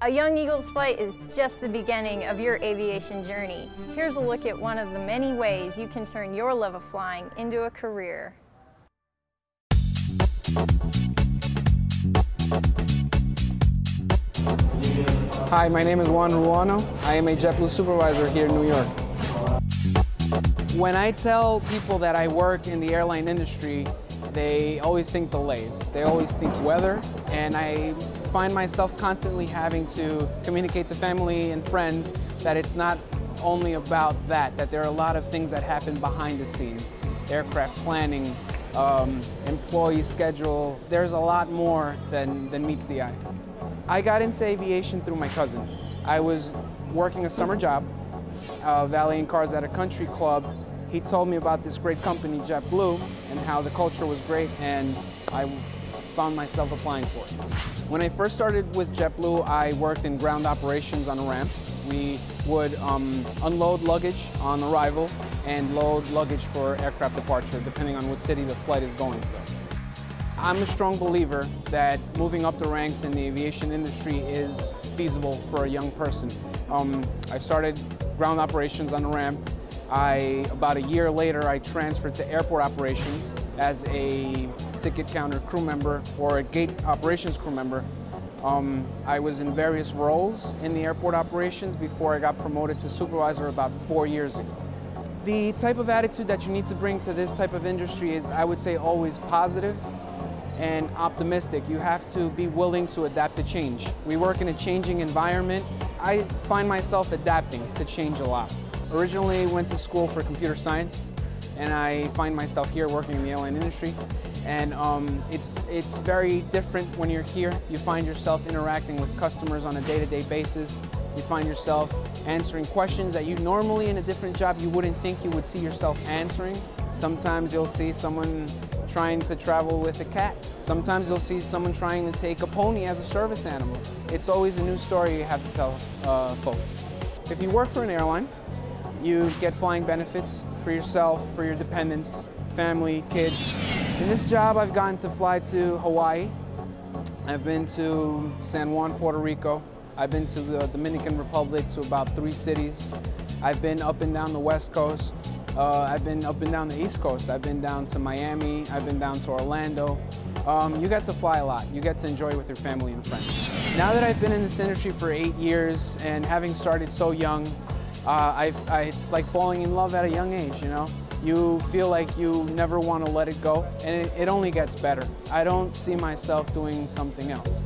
A Young Eagles flight is just the beginning of your aviation journey. Here's a look at one of the many ways you can turn your love of flying into a career. Hi, my name is Juan Ruano. I am a JetBlue supervisor here in New York. When I tell people that I work in the airline industry, they always think delays. They always think weather, and I find myself constantly having to communicate to family and friends that it's not only about that there are a lot of things that happen behind the scenes. Aircraft planning, employee schedule. There's a lot more than meets the eye. I got into aviation through my cousin. I was working a summer job, valeting cars at a country club. He told me about this great company, JetBlue, and how the culture was great, and I found myself applying for it. When I first started with JetBlue, I worked in ground operations on a ramp. We would unload luggage on arrival and load luggage for aircraft departure, depending on what city the flight is going to. I'm a strong believer that moving up the ranks in the aviation industry is feasible for a young person. I started ground operations on a ramp. About a year later, I transferred to airport operations as a ticket counter crew member or a gate operations crew member. I was in various roles in the airport operations before I got promoted to supervisor about 4 years ago. The type of attitude that you need to bring to this type of industry is, I would say, always positive and optimistic. You have to be willing to adapt to change. We work in a changing environment. I find myself adapting to change a lot. Originally went to school for computer science, and I find myself here working in the airline industry. And it's very different when you're here. You find yourself interacting with customers on a day-to-day basis. You find yourself answering questions that you normally in a different job you wouldn't think you would see yourself answering. Sometimes you'll see someone trying to travel with a cat. Sometimes you'll see someone trying to take a pony as a service animal. It's always a new story you have to tell folks. If you work for an airline, you get flying benefits for yourself, for your dependents, family, kids. In this job, I've gotten to fly to Hawaii. I've been to San Juan, Puerto Rico. I've been to the Dominican Republic, to about 3 cities. I've been up and down the West Coast. I've been up and down the East Coast. I've been down to Miami. I've been down to Orlando. You get to fly a lot. You get to enjoy with your family and friends. Now that I've been in this industry for 8 years and having started so young, it's like falling in love at a young age, you know? You feel like you never want to let it go, and it only gets better. I don't see myself doing something else.